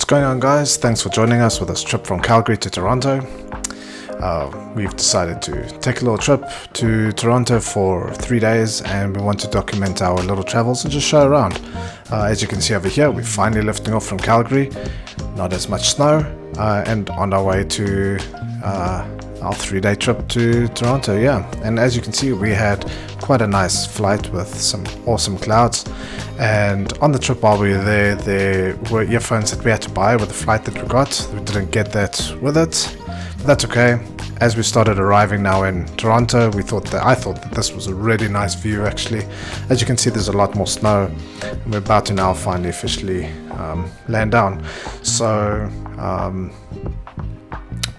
going on, guys? Thanks for joining us with this trip from Calgary to Toronto. We've decided to take a little trip to Toronto for 3 days, and we want to document our little travels and just show around. As you can see over here, we're finally lifting off from Calgary. Not as much snow, and on our way to our 3-day trip to Toronto. And as you can see, we had quite a nice flight with some awesome clouds, and on the trip while we were there were earphones that we had to buy with the flight that we got. We didn't get that with it, but that's okay. As we started arriving now in Toronto, I thought that this was a really nice view actually. As you can see, there's a lot more snow, and we're about to now finally officially land down. So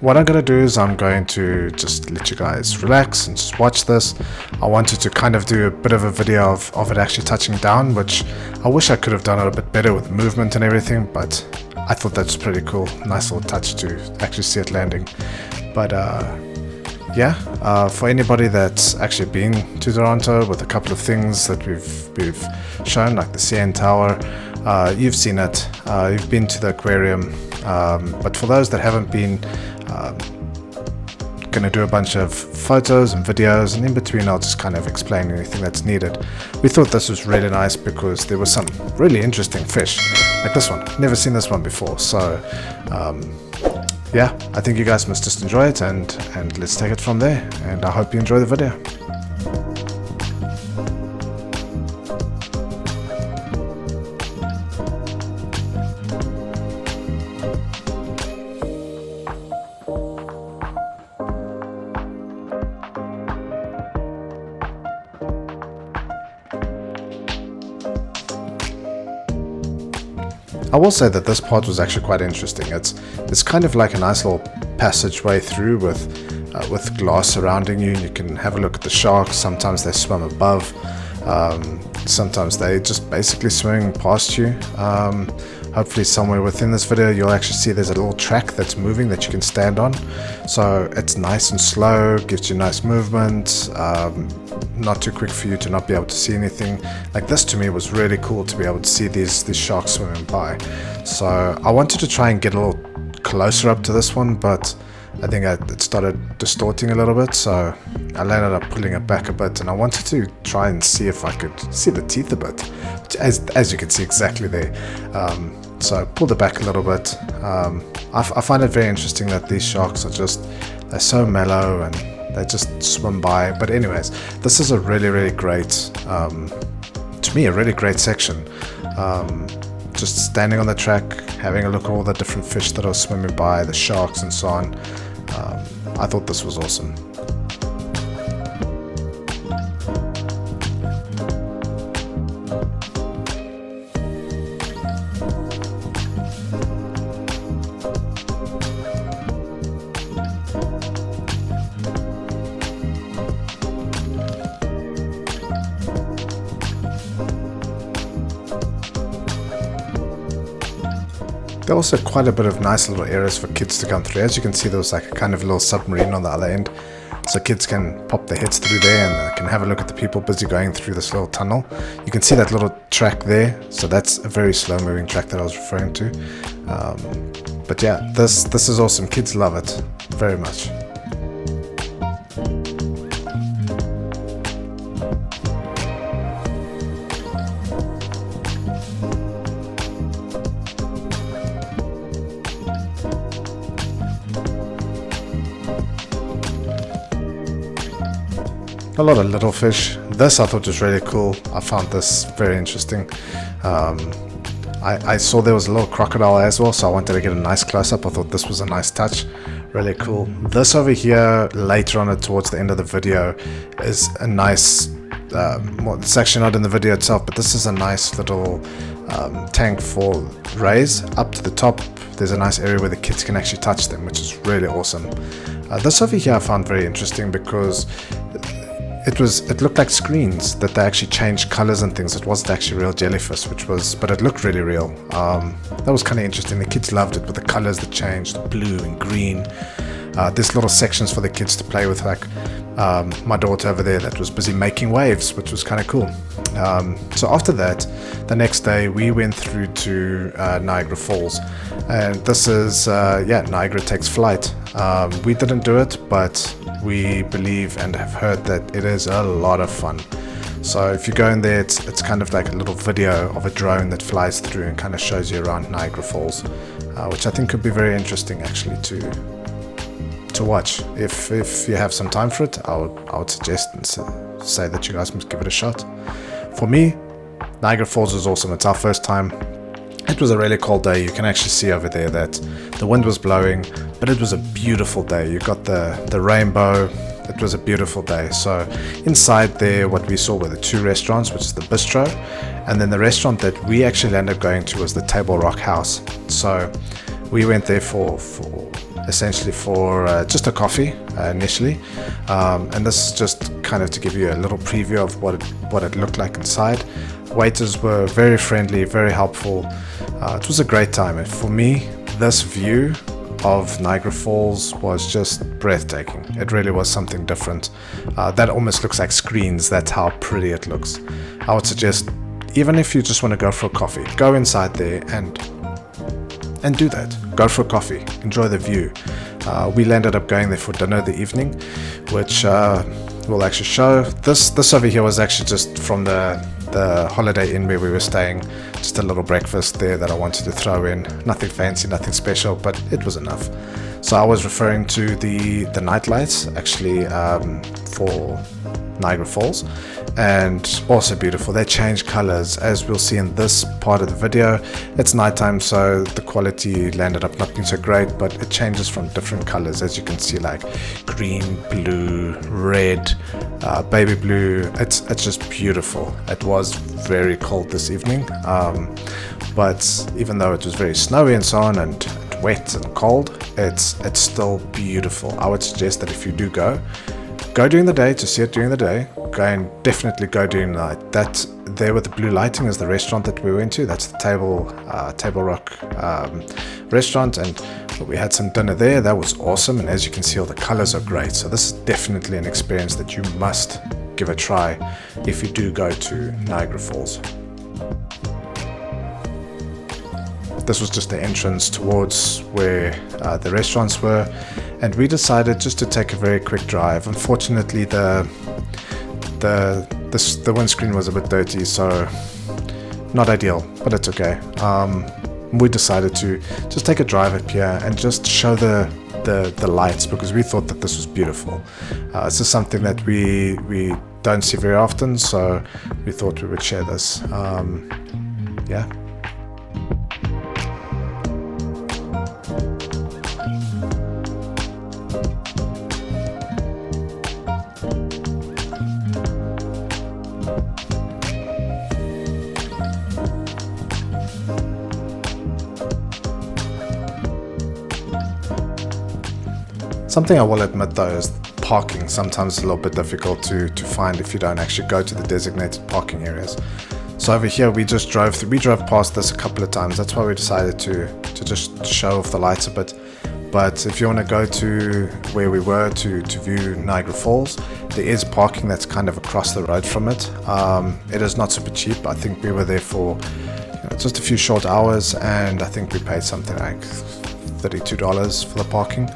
what I'm going to do is I'm going to just let you guys relax and just watch this. I wanted to kind of do a bit of a video of it actually touching down, which I wish I could have done it a bit better with movement and everything, but I thought that's pretty cool. Nice little touch to actually see it landing. But for anybody that's actually been to Toronto, with a couple of things that we've shown, like the CN Tower, you've seen it, you've been to the Aquarium, but for those that haven't been, going to do a bunch of photos and videos, and in between I'll just kind of explain anything that's needed. We thought this was really nice because there were some really interesting fish, like this one. Never seen this one before, so I think you guys must just enjoy it, and let's take it from there, and I hope you enjoy the video. I will say that this part was actually quite interesting. It's kind of like a nice little passageway through with glass surrounding you. You can have a look at the sharks. Sometimes they swim above. Sometimes they just basically swim past you. Hopefully somewhere within this video you'll actually see there's a little track that's moving that you can stand on. So it's nice and slow, gives you nice movement, not too quick for you to not be able to see anything. Like this to me was really cool to be able to see these sharks swimming by. So I wanted to try and get a little closer up to this one, but I think it started distorting a little bit, so I landed up pulling it back a bit, and I wanted to try and see if I could see the teeth a bit, as you can see exactly there. So I pulled it back a little bit. I find it very interesting that these sharks they're so mellow and they just swim by. But anyways, this is a really great, to me, a really great section. Just standing on the track, having a look at all the different fish that are swimming by, the sharks and so on. I thought this was awesome. There are also quite a bit of nice little areas for kids to come through. As you can see, there was like a kind of little submarine on the other end, so kids can pop their heads through there and they can have a look at the people busy going through this little tunnel. You can see that little track there, so that's a very slow moving track that I was referring to. But yeah, this is awesome. Kids love it very much. A lot of little fish. This I thought was really cool. I found this very interesting. I saw there was a little crocodile as well, so I wanted to get a nice close-up. I thought this was a nice touch. Really cool. This over here, later on towards the end of the video, is a nice, it's actually not in the video itself, but this is a nice little tank for rays. Up to the top, there's a nice area where the kids can actually touch them, which is really awesome. This over here I found very interesting because it looked like screens that they actually changed colors and things. It wasn't actually real jellyfish, but it looked really real. That was kind of interesting. The kids loved it with the colors that changed, blue and green. There's little sections for the kids to play with, like my daughter over there that was busy making waves, which was kind of cool. So after that, the next day we went through to Niagara Falls, and this is Niagara takes flight. We didn't do it, but we believe and have heard that it is a lot of fun. So if you go in there, it's kind of like a little video of a drone that flies through and kind of shows you around Niagara Falls, which I think could be very interesting actually to watch. If you have some time for it, I would suggest and say that you guys must give it a shot. For me, Niagara Falls was awesome. It's our first time. It was a really cold day. You can actually see over there that the wind was blowing, but it was a beautiful day. You got the rainbow. It was a beautiful day. So inside there, what we saw were the two restaurants, which is the bistro, and then the restaurant that we actually ended up going to was the Table Rock House. So we went there for essentially for just a coffee initially, and this is just kind of to give you a little preview of what it looked like inside. Waiters were very friendly, very helpful. It was a great time, and for me, this view of Niagara Falls was just breathtaking. It really was something different. That almost looks like screens. That's how pretty it looks. I would suggest, even if you just want to go for a coffee, go inside there and do that. Go for a coffee, enjoy the view. We ended up going there for dinner the evening, which we'll actually show. This over here was actually just from the Holiday Inn where we were staying. Just a little breakfast there that I wanted to throw in. Nothing fancy, nothing special, but it was enough. So I was referring to the night lights actually for Niagara Falls, and also beautiful. They change colors, as we'll see in this part of the video. It's nighttime, so the quality landed up not being so great, but it changes from different colors, as you can see, like green, blue, red, baby blue. It's just beautiful. It was very cold this evening, but even though it was very snowy and so on, and wet and cold, it's still beautiful. I would suggest that if you do go during the day to see it during the day. Definitely go during the night. That there with the blue lighting is the restaurant that we went to. That's the Table Rock restaurant, and we had some dinner there. That was awesome, and as you can see, all the colors are great. So this is definitely an experience that you must give a try if you do go to Niagara Falls. This was just the entrance towards where the restaurants were, and we decided just to take a very quick drive. Unfortunately, the windscreen was a bit dirty, so not ideal, but it's okay. We decided to just take a drive up here and just show the lights, because we thought that this was beautiful. This is something that we don't see very often, so we thought we would share this. Yeah. Something I will admit though is parking sometimes a little bit difficult to find if you don't actually go to the designated parking areas. So over here we just drove past this a couple of times. That's why we decided to just show off the lights a bit. But if you want to go to where we were to view Niagara Falls, there is parking that's kind of across the road from it. It is not super cheap. I think we were there for just a few short hours, and I think we paid something like $32 for the parking.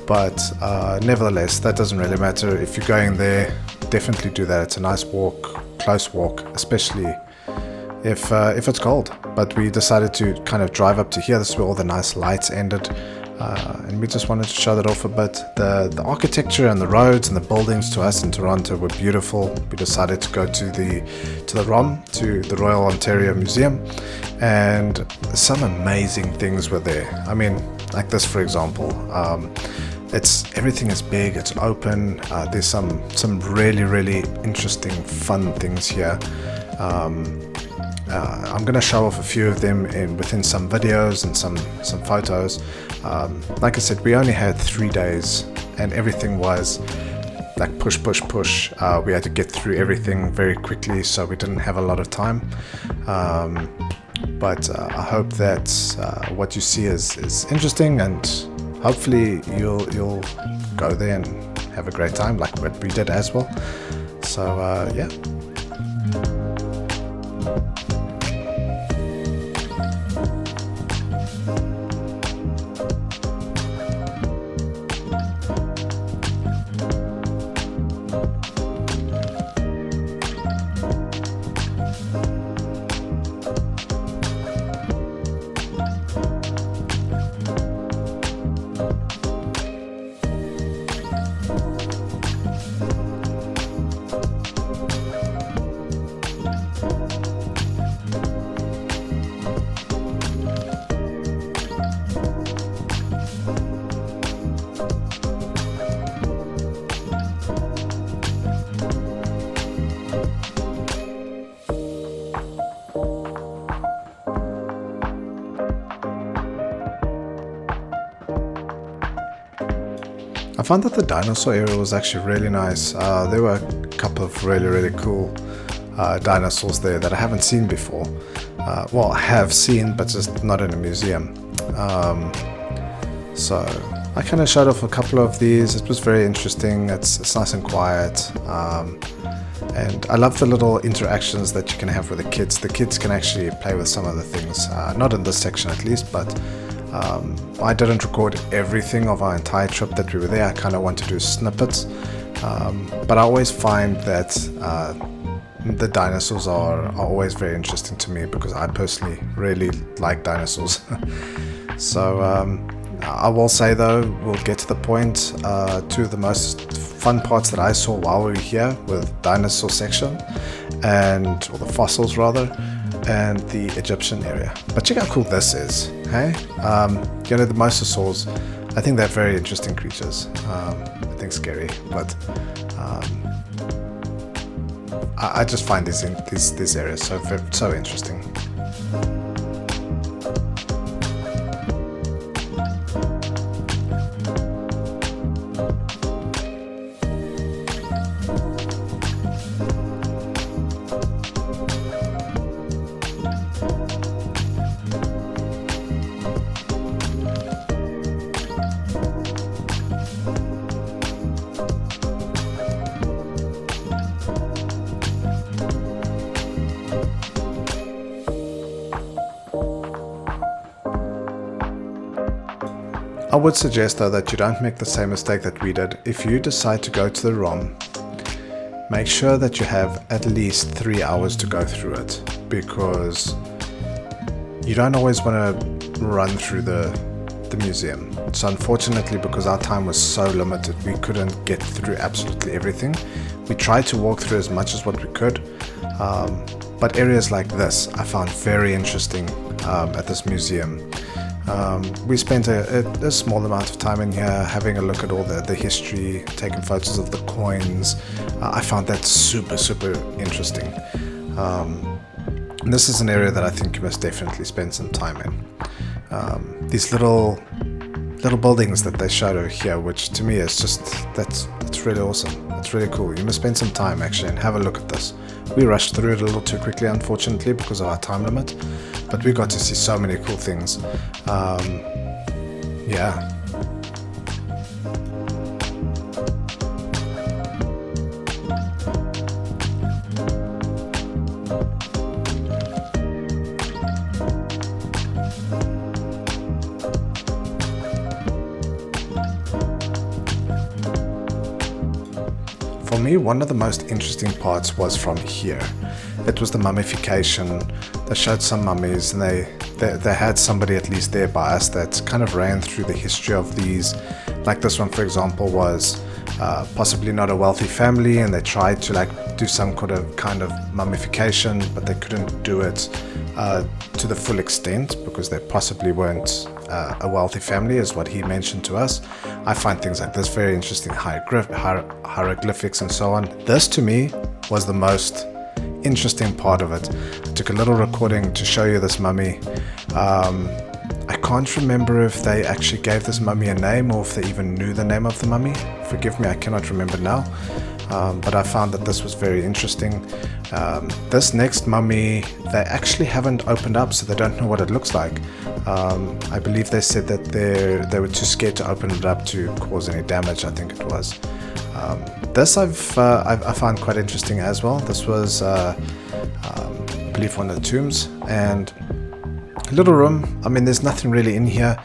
But nevertheless, that doesn't really matter. If you're going there, definitely do that. It's a nice walk, close walk, especially if it's cold. But we decided to kind of drive up to here. This is where all the nice lights ended, and we just wanted to show that off a bit. The architecture and the roads and the buildings to us in Toronto were beautiful. We decided to go to the ROM, to the Royal Ontario Museum, and some amazing things were there. I mean, like this, for example. Everything is big, it's open. There's some really interesting, fun things here. I'm gonna show off a few of them within some videos and some photos. Like I said, we only had 3 days, and everything was like push. We had to get through everything very quickly, so we didn't have a lot of time. But I hope that what you see is interesting, and hopefully you'll go there and have a great time, like what we did as well. So yeah. I found that the dinosaur area was actually really nice. There were a couple of really cool dinosaurs there that I haven't seen before. Well, I have seen, but just not in a museum. So I kind of showed off a couple of these. It was very interesting. It's nice and quiet. And I love the little interactions that you can have with the kids. The kids can actually play with some of the things, not in this section at least, but I didn't record everything of our entire trip that we were there. I kind of want to do snippets, but I always find that the dinosaurs are always very interesting to me because I personally really like dinosaurs. So I will say though, we'll get to the point, two of the most fun parts that I saw while we were here with dinosaur section, or the fossils rather, and the Egyptian area. But check how cool this is, hey? You know, the mosasaurs, I think they're very interesting creatures. I think scary, but I just find these areas so interesting. I would suggest though that you don't make the same mistake that we did. If you decide to go to the ROM, make sure that you have at least 3 hours to go through it, because you don't always want to run through the museum. So unfortunately, because our time was so limited, we couldn't get through absolutely everything. We tried to walk through as much as what we could, but areas like this I found very interesting at this museum. We spent a small amount of time in here having a look at all the history, taking photos of the coins. I found that super interesting. And this is an area that I think you must definitely spend some time in. These little buildings that they showed over here, which to me is just, that's really awesome. That's really cool. You must spend some time actually and have a look at this. We rushed through it a little too quickly, unfortunately, because of our time limit, but we got to see so many cool things. Yeah. For me, one of the most interesting parts was from here. It was the mummification. They showed some mummies, and they had somebody at least there by us that kind of ran through the history of these. Like this one, for example, was possibly not a wealthy family, and they tried to like do some kind of mummification, but they couldn't do it to the full extent because they possibly weren't a wealthy family, is what he mentioned to us. I find things like this very interesting, hieroglyphics and so on. This to me was the most interesting part of it. I took a little recording to show you this mummy. I can't remember if they actually gave this mummy a name or if they even knew the name of the mummy. Forgive me, I cannot remember now. But I found that this was very interesting. This next mummy, they actually haven't opened up, so they don't know what it looks like. I believe they said that they were too scared to open it up to cause any damage, I think it was. This I found quite interesting as well. This was, I believe, one of the tombs, and a little room. I mean, there's nothing really in here,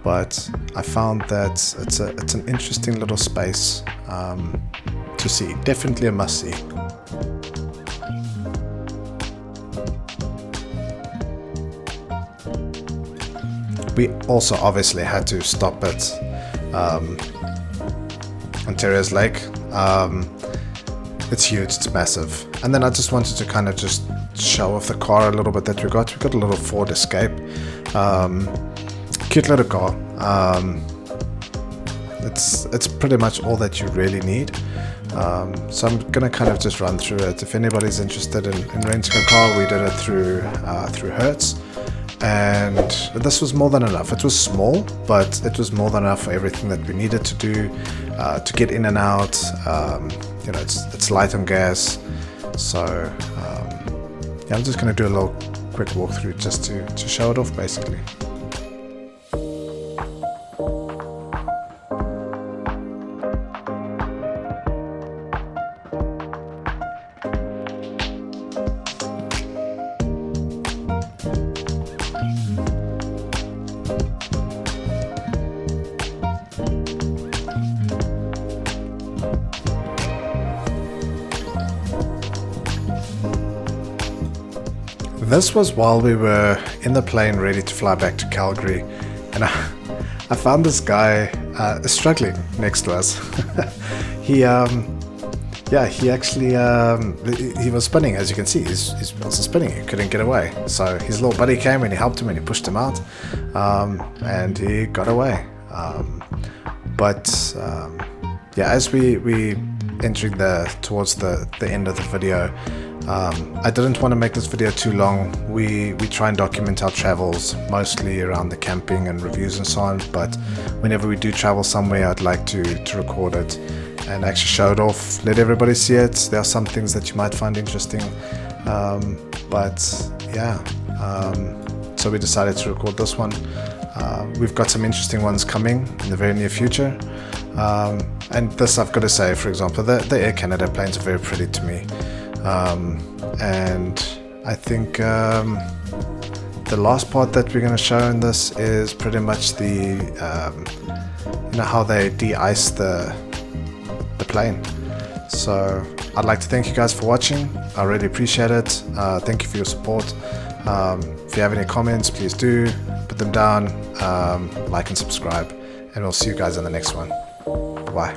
but I found that it's an interesting little space to see. Definitely a must-see. We also obviously had to stop at Ontario's Lake. It's huge, it's massive. And then I just wanted to kind of just show off the car a little bit that we got. We got a little Ford Escape. Cute little car. It's pretty much all that you really need. So I'm gonna kind of just run through it. If anybody's interested in renting a car, we did it through Hertz. And this was more than enough. It was small, but it was more than enough for everything that we needed to do, to get in and out. You know, it's light on gas. So yeah, I'm just going to do a little quick walkthrough just to show it off, basically. This was while we were in the plane ready to fly back to Calgary, and I found this guy struggling next to us. He actually he was spinning, as you can see. His wheels are spinning. He couldn't get away. So his little buddy came and he helped him and he pushed him out, and he got away. Yeah, as we entering towards the end of the video. I didn't want to make this video too long. We try and document our travels, mostly around the camping and reviews and so on, but whenever we do travel somewhere, I'd like to record it and actually show it off, let everybody see it. There are some things that you might find interesting, but yeah, so we decided to record this one. We've got some interesting ones coming in the very near future, and this, I've got to say, for example, the Air Canada planes are very pretty to me. And I think the last part that we're going to show in this is pretty much the you know, how they de-ice the plane. So I'd like to thank you guys for watching. I really appreciate it. Thank you for your support. If you have any comments, please do put them down, like and subscribe, and we'll see you guys in the next one. Bye.